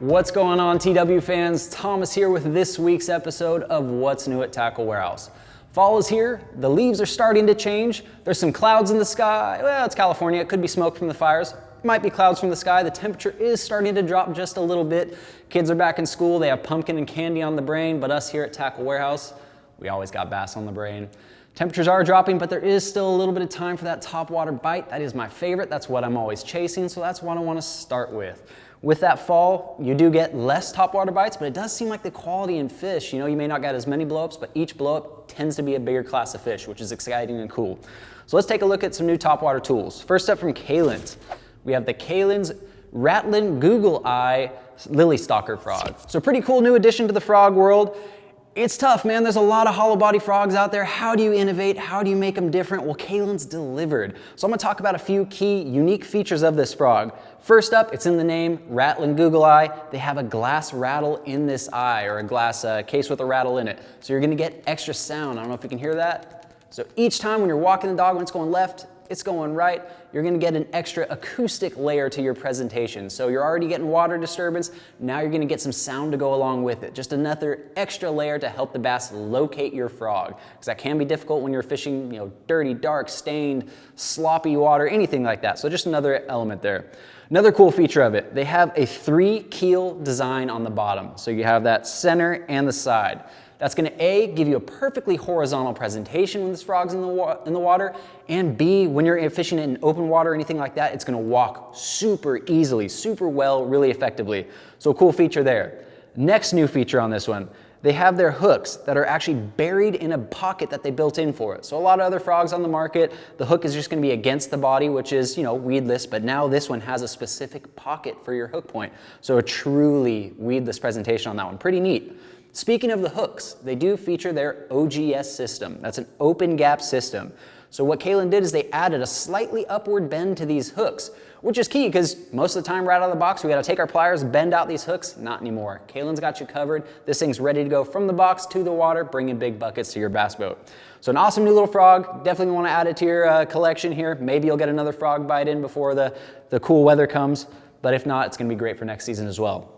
What's going on, TW fans? Thomas here with this week's episode of What's New at Tackle Warehouse. Fall is here, the leaves are starting to change, there's some clouds in the sky. Well, it's California, it could be smoke from the fires, might be clouds from the sky. The temperature is starting to drop just a little bit. Kids are back in school, they have pumpkin and candy on the brain, but us here at Tackle Warehouse, we always got bass on the brain. Temperatures are dropping, but there is still a little bit of time for that topwater bite. That is my favorite, that's what I'm always chasing, so that's what I want to start with. With that fall, you do get less topwater bites, but it does seem like the quality in fish, you may not get as many blowups, but each blowup tends to be a bigger class of fish, which is exciting and cool. So let's take a look at some new topwater tools. First up from Kalins, we have the Kalins Rattlin Google Eye Lily Stalker Frog. So pretty cool new addition to the frog world. It's tough, man. There's a lot of hollow body frogs out there. How do you innovate? How do you make them different? Well, Kalins delivered. So I'm gonna talk about a few key unique features of this frog. First up, it's in the name, Rattlin Google Eye. They have a glass rattle in this eye, or a glass case with a rattle in it. So you're gonna get extra sound. I don't know if you can hear that. So each time when you're walking the dog, when it's going left, it's going right, you're gonna get an extra acoustic layer to your presentation. So you're already getting water disturbance, now you're gonna get some sound to go along with it. Just another extra layer to help the bass locate your frog. Because that can be difficult when you're fishing, dirty, dark, stained, sloppy water, anything like that. So just another element there. Another cool feature of it, they have a 3-keel design on the bottom. So you have that center and the side. That's gonna A, give you a perfectly horizontal presentation when this frog's in the water, and B, when you're fishing in open water or anything like that, it's gonna walk super easily, super well, really effectively. So a cool feature there. Next new feature on this one, they have their hooks that are actually buried in a pocket that they built in for it. So a lot of other frogs on the market, the hook is just gonna be against the body, which is, weedless, but now this one has a specific pocket for your hook point. So a truly weedless presentation on that one, pretty neat. Speaking of the hooks, they do feature their OGS system. That's an open gap system. So what Kalin did is they added a slightly upward bend to these hooks, which is key because most of the time right out of the box, we gotta take our pliers, bend out these hooks. Not anymore. Kalin's got you covered. This thing's ready to go from the box to the water, bringing big buckets to your bass boat. So an awesome new little frog. Definitely wanna add it to your collection here. Maybe you'll get another frog bite in before the cool weather comes, but if not, it's gonna be great for next season as well.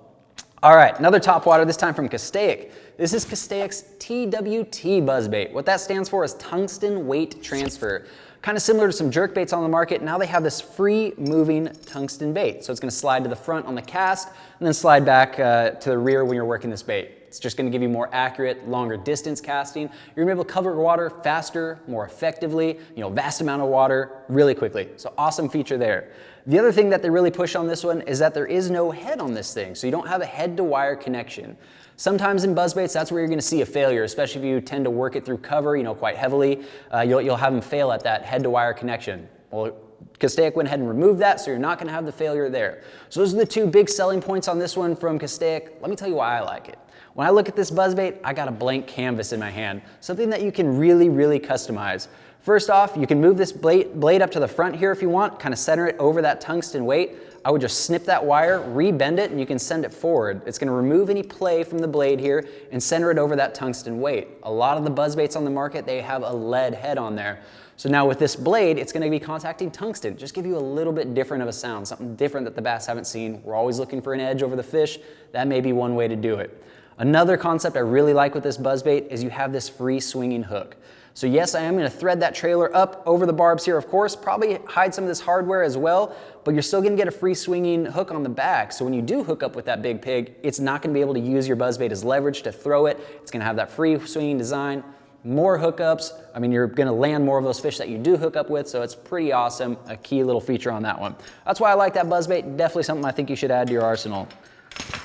All right, another topwater, this time from Castaic. This is Castaic's TWT buzzbait. What that stands for is tungsten weight transfer. Kind of similar to some jerkbaits on the market. Now they have this free moving tungsten bait. So it's gonna slide to the front on the cast and then slide back to the rear when you're working this bait. It's just gonna give you more accurate, longer distance casting. You're gonna be able to cover water faster, more effectively, vast amount of water really quickly. So awesome feature there. The other thing that they really push on this one is that there is no head on this thing. So you don't have a head to wire connection. Sometimes in buzzbaits, that's where you're gonna see a failure, especially if you tend to work it through cover, quite heavily. You'll have them fail at that head to wire connection. Well, Castaic went ahead and removed that, so you're not gonna have the failure there. So those are the two big selling points on this one from Castaic. Let me tell you why I like it. When I look at this buzzbait, I got a blank canvas in my hand, something that you can really, really customize. First off, you can move this blade up to the front here if you want, kind of center it over that tungsten weight. I would just snip that wire, re-bend it, and you can send it forward. It's gonna remove any play from the blade here and center it over that tungsten weight. A lot of the buzzbaits on the market, they have a lead head on there. So now with this blade, it's gonna be contacting tungsten. Just give you a little bit different of a sound, something different that the bass haven't seen. We're always looking for an edge over the fish. That may be one way to do it. Another concept I really like with this buzzbait is you have this free swinging hook. So yes, I am gonna thread that trailer up over the barbs here, of course, probably hide some of this hardware as well, but you're still gonna get a free swinging hook on the back. So when you do hook up with that big pig, it's not gonna be able to use your buzzbait as leverage to throw it. It's gonna have that free swinging design, more hookups. I mean, you're gonna land more of those fish that you do hook up with, so it's pretty awesome, a key little feature on that one. That's why I like that buzzbait, definitely something I think you should add to your arsenal.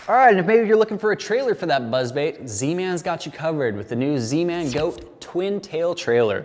All right, and if maybe you're looking for a trailer for that buzzbait, ZMan's got you covered with the new ZMan Goat twin tail trailer.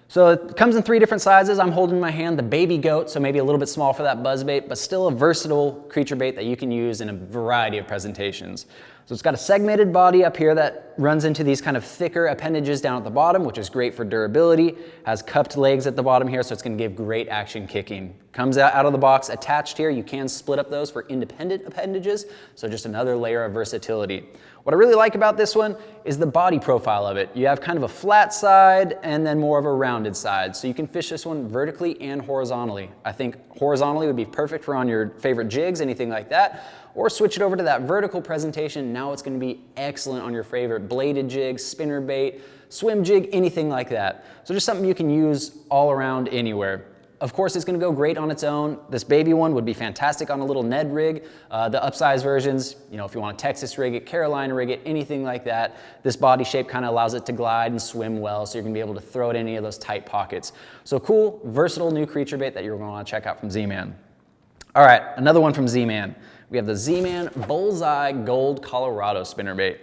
So it comes in 3 different sizes. I'm holding in my hand the baby goat, so maybe a little bit small for that buzzbait, but still a versatile creature bait that you can use in a variety of presentations. So it's got a segmented body up here that runs into these kind of thicker appendages down at the bottom, which is great for durability. Has cupped legs at the bottom here, so it's gonna give great action kicking. Comes out of the box attached here. You can split up those for independent appendages, so just another layer of versatility. What I really like about this one is the body profile of it. You have kind of a flat side and then more of a rounded side. So you can fish this one vertically and horizontally. I think horizontally would be perfect for on your favorite jigs, anything like that. or switch it over to that vertical presentation. Now it's going to be excellent on your favorite bladed jig, spinnerbait, swim jig, anything like that. So just something you can use all around anywhere. Of course, it's going to go great on its own. This baby one would be fantastic on a little Ned rig. The upsize versions, you know, if you want to Texas rig it, Carolina rig it, anything like that, this body shape kind of allows it to glide and swim well, so you're going to be able to throw it in any of those tight pockets. So cool, versatile new creature bait that you're going to want to check out from ZMan. All right, another one from ZMan. We have the ZMan Bullseye Gold Colorado spinnerbait.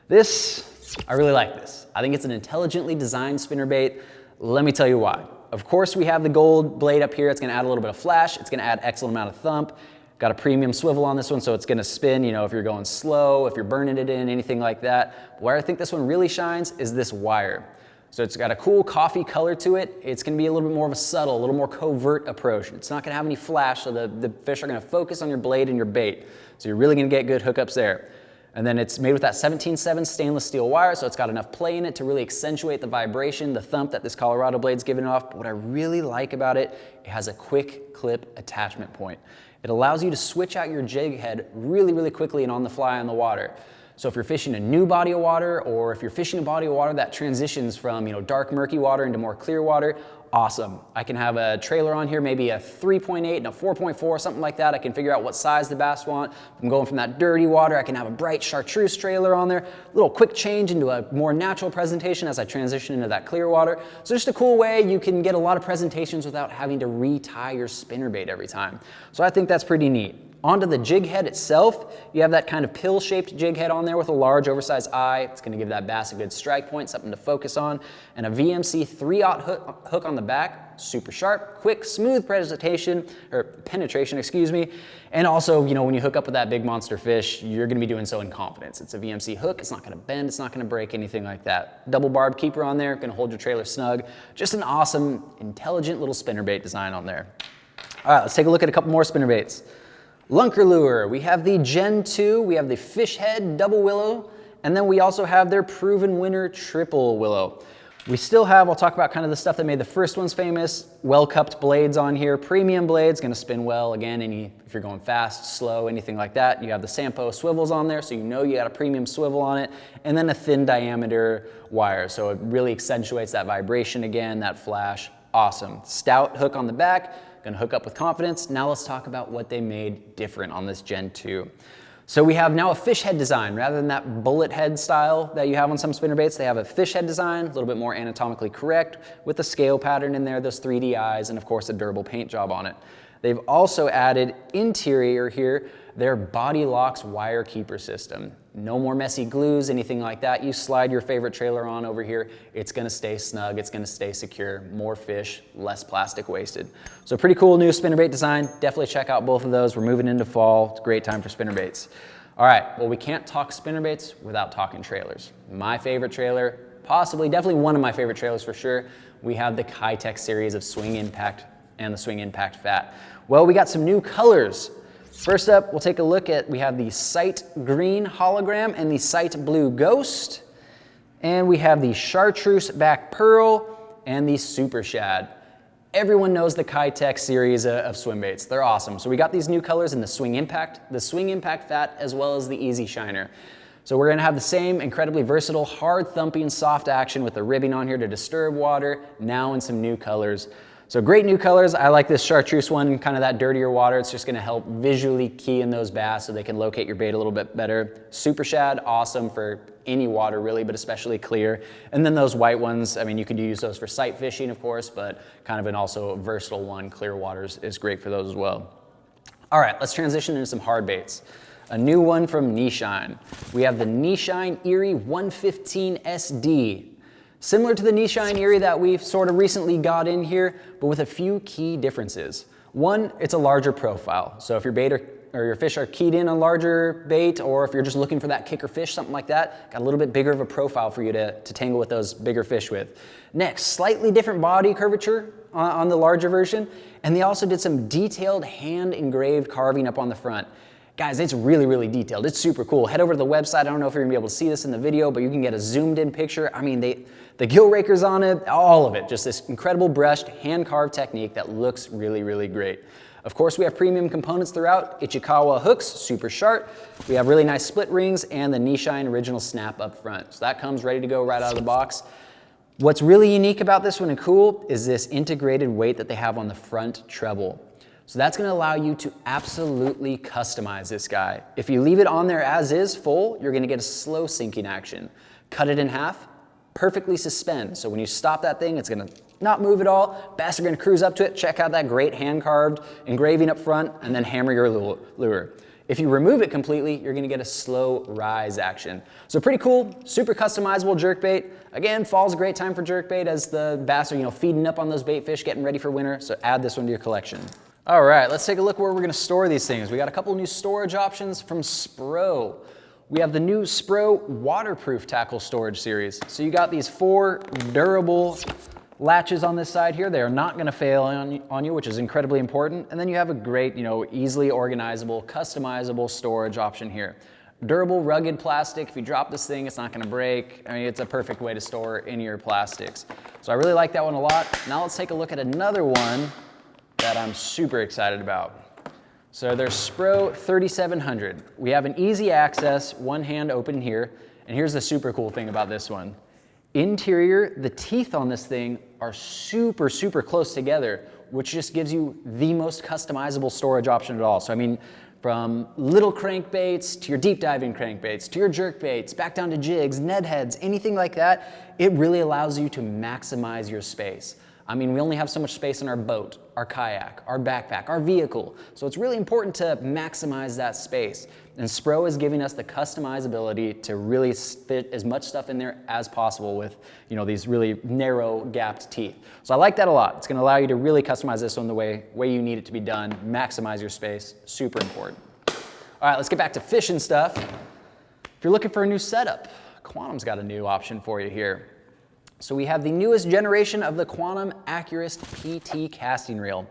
This, I really like this. I think it's an intelligently designed spinnerbait. Let me tell you why. Of course, we have the gold blade up here. It's gonna add a little bit of flash. It's gonna add excellent amount of thump. Got a premium swivel on this one, so it's gonna spin, you know, if you're going slow, if you're burning it in, anything like that. Where I think this one really shines is this wire. So it's got a cool coffee color to it. It's gonna be a little bit more of a subtle, a little more covert approach. It's not gonna have any flash, so the fish are gonna focus on your blade and your bait. So you're really gonna get good hookups there. And then it's made with that 17/7 stainless steel wire, so it's got enough play in it to really accentuate the vibration, the thump that this Colorado blade's giving off. But what I really like about it, it has a quick clip attachment point. It allows you to switch out your jig head really, really quickly and on the fly on the water. So if you're fishing a new body of water, or if you're fishing a body of water that transitions from, you know, dark murky water into more clear water, awesome. I can have a trailer on here, maybe a 3.8 and a 4.4, something like that. I can figure out what size the bass want. If I'm going from that dirty water, I can have a bright chartreuse trailer on there. A little quick change into a more natural presentation as I transition into that clear water. So just a cool way you can get a lot of presentations without having to re-tie your spinnerbait every time. So I think that's pretty neat. Onto the jig head itself, you have that kind of pill-shaped jig head on there with a large oversized eye. It's going to give that bass a good strike point, something to focus on. And a VMC 3/0 hook on the back, super sharp, quick, smooth penetration, excuse me. And also, you know, when you hook up with that big monster fish, you're going to be doing so in confidence. It's a VMC hook. It's not going to bend. It's not going to break, anything like that. Double barb keeper on there, going to hold your trailer snug. Just an awesome, intelligent little spinnerbait design on there. All right, let's take a look at a couple more spinnerbaits. Lunker Lure, we have the Gen 2, we have the Fish Head Double Willow, and then we also have their Proven Winner Triple Willow. We still have, I'll talk about kind of the stuff that made the first ones famous, well-cupped blades on here, premium blades, gonna spin well, again, if you're going fast, slow, anything like that. You have the Sampo swivels on there, so you know you got a premium swivel on it, and then a thin diameter wire, so it really accentuates that vibration again, that flash, awesome. Stout hook on the back, gonna hook up with confidence. Now let's talk about what they made different on this Gen 2. So we have now a fish head design. Rather than that bullet head style that you have on some spinnerbaits, they have a fish head design, a little bit more anatomically correct, with the scale pattern in there, those 3D eyes, and of course a durable paint job on it. They've also added interior here, their Body Locks wire keeper system. No more messy glues, anything like that. You slide your favorite trailer on over here, it's gonna stay snug, it's gonna stay secure, more fish, less plastic wasted. So pretty cool new spinnerbait design. Definitely check out both of those. We're moving into fall. It's a great time for spinnerbaits. All right, well, we can't talk spinnerbaits without talking trailers. My favorite trailer, possibly, definitely one of my favorite trailers for sure. We have the Keitech series of Swing Impact and the Swing Impact Fat. Well, we got some new colors. First up, we'll take a look at, we have the Sight Green Hologram and the Sight Blue Ghost. And we have the Chartreuse Back Pearl and the Super Shad. Everyone knows the Keitech series of swim baits. They're awesome. So we got these new colors in the Swing Impact, the Swing Impact Fat, as well as the Easy Shiner. So we're gonna have the same incredibly versatile, hard thumping, soft action with the ribbing on here to disturb water, now in some new colors. So great new colors. I like this chartreuse one, kind of that dirtier water. It's just gonna help visually key in those bass so they can locate your bait a little bit better. Super Shad, awesome for any water really, but especially clear. And then those white ones, I mean, you could use those for sight fishing, of course, but kind of an also versatile one. Clear waters is great for those as well. All right, let's transition into some hard baits. A new one from Nishine. We have the Nishine Erie 115 SD. Similar to the Nishine Erie that we've sort of recently got in here, but with a few key differences. One, it's a larger profile. So if your bait or your fish are keyed in on larger bait, or if you're just looking for that kicker fish, something like that, got a little bit bigger of a profile for you to tangle with those bigger fish with. Next, slightly different body curvature on the larger version, and they also did some detailed hand engraved carving up on the front. Guys, it's really, really detailed. It's super cool. Head over to the website. I don't know if you're gonna be able to see this in the video, but you can get a zoomed in picture. I mean, the gill rakers on it, all of it, just this incredible brushed, hand carved technique that looks really, really great. Of course, we have premium components throughout. Ichikawa hooks, super sharp. We have really nice split rings and the Nishine original snap up front. So that comes ready to go right out of the box. What's really unique about this one and cool is this integrated weight that they have on the front treble. So that's gonna allow you to absolutely customize this guy. If you leave it on there as is, full, you're gonna get a slow sinking action. Cut it in half, perfectly suspend. So when you stop that thing, it's gonna not move at all. Bass are gonna cruise up to it, check out that great hand-carved engraving up front, and then hammer your lure. If you remove it completely, you're gonna get a slow rise action. So pretty cool, super customizable jerkbait. Again, fall's a great time for jerkbait as the bass are feeding up on those bait fish, getting ready for winter, so add this one to your collection. All right, let's take a look where we're gonna store these things. We got a couple new storage options from Spro. We have the new Spro waterproof tackle storage series. So you got these 4 durable latches on this side here. They are not gonna fail on you, which is incredibly important. And then you have a great, easily organizable, customizable storage option here. Durable, rugged plastic. If you drop this thing, it's not gonna break. I mean, it's a perfect way to store any of your plastics. So I really like that one a lot. Now let's take a look at another one that I'm super excited about. So there's Spro 3700. We have an easy access, one hand open here. And here's the super cool thing about this one. Interior, the teeth on this thing are super, super close together, which just gives you the most customizable storage option at all. So I mean, from little crankbaits to your deep diving crankbaits, to your jerkbaits, back down to jigs, Ned heads, anything like that, it really allows you to maximize your space. I mean, we only have so much space in our boat, our kayak, our backpack, our vehicle. So it's really important to maximize that space. And Spro is giving us the customizability to really fit as much stuff in there as possible with, these really narrow gapped teeth. So I like that a lot. It's gonna allow you to really customize this one the way you need it to be done, maximize your space, super important. All right, let's get back to fishing stuff. If you're looking for a new setup, Quantum's got a new option for you here. So we have the newest generation of the Quantum Acuris PT casting reel.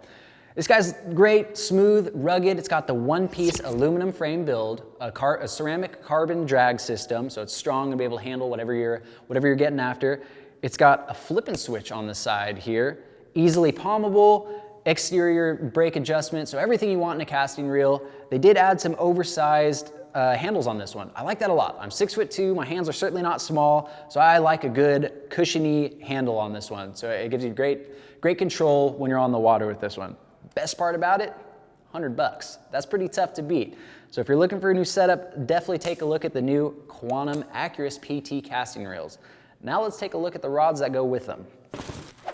This guy's great, smooth, rugged. It's got the one-piece aluminum frame build, a ceramic carbon drag system, so it's strong and be able to handle whatever you're getting after. It's got a flip and switch on the side here, easily palmable, exterior brake adjustment, so everything you want in a casting reel. They did add some oversized handles on this one. I like that a lot. I'm 6'2", my hands are certainly not small, so I like a good cushiony handle on this one. So it gives you great control when you're on the water with this one. Best part about it, $100. That's pretty tough to beat. So if you're looking for a new setup, definitely take a look at the new Quantum Acuris PT casting reels. Now let's take a look at the rods that go with them.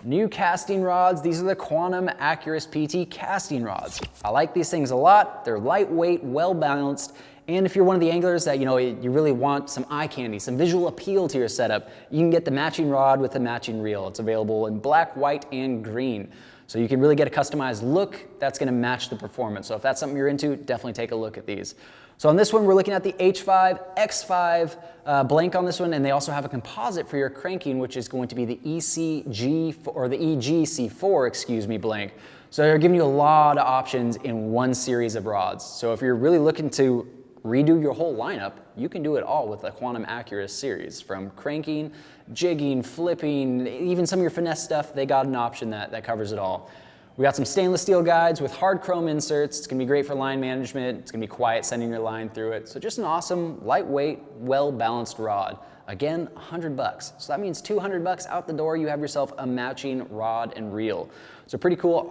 New casting rods, these are the Quantum Acuris PT casting rods. I like these things a lot. They're lightweight, well balanced, and if you're one of the anglers that you really want some eye candy, some visual appeal to your setup, you can get the matching rod with the matching reel. It's available in black, white, and green. So you can really get a customized look that's gonna match the performance. So if that's something you're into, definitely take a look at these. So on this one, we're looking at the H5, X5 blank on this one, and they also have a composite for your cranking, which is going to be the ECG, or the EGC4, blank. So they're giving you a lot of options in one series of rods. So if you're really looking to redo your whole lineup, you can do it all with the Quantum Acuris series. From cranking, jigging, flipping, even some of your finesse stuff, they got an option that covers it all. We got some stainless steel guides with hard chrome inserts. It's gonna be great for line management. It's gonna be quiet sending your line through it. So just an awesome, lightweight, well-balanced rod. Again, $100. So that means $200 out the door, you have yourself a matching rod and reel. So pretty cool,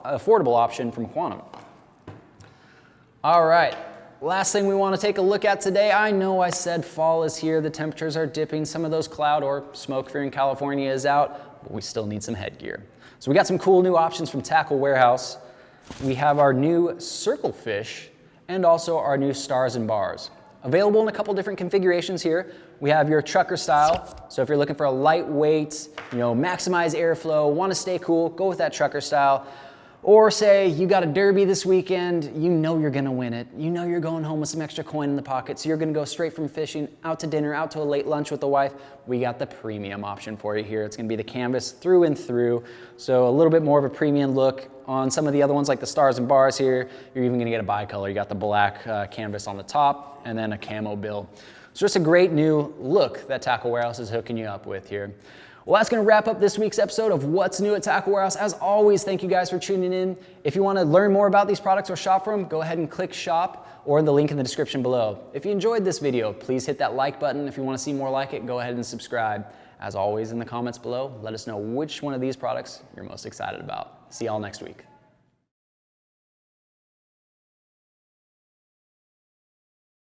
affordable option from Quantum. All right. Last thing we want to take a look at today, I know I said fall is here, the temperatures are dipping, some of those cloud or smoke fear in California is out, but we still need some headgear. So we got some cool new options from Tackle Warehouse. We have our new Circle Fish and also our new Stars and Bars. Available in a couple different configurations here. We have your trucker style, so if you're looking for a lightweight, maximize airflow, want to stay cool, go with that trucker style. Or say you got a derby this weekend, you know you're gonna win it. You know you're going home with some extra coin in the pocket, so you're gonna go straight from fishing out to dinner, out to a late lunch with the wife. We got the premium option for you here. It's gonna be the canvas through and through, so a little bit more of a premium look. On some of the other ones like the Stars and Bars here, you're even gonna get a bicolor. You got the black canvas on the top and then a camo bill. So just a great new look that Tackle Warehouse is hooking you up with here. Well, that's going to wrap up this week's episode of What's New at Tackle Warehouse. As always, thank you guys for tuning in. If you want to learn more about these products or shop for them, go ahead and click shop or the link in the description below. If you enjoyed this video, please hit that like button. If you want to see more like it, go ahead and subscribe. As always, in the comments below, let us know which one of these products you're most excited about. See y'all next week.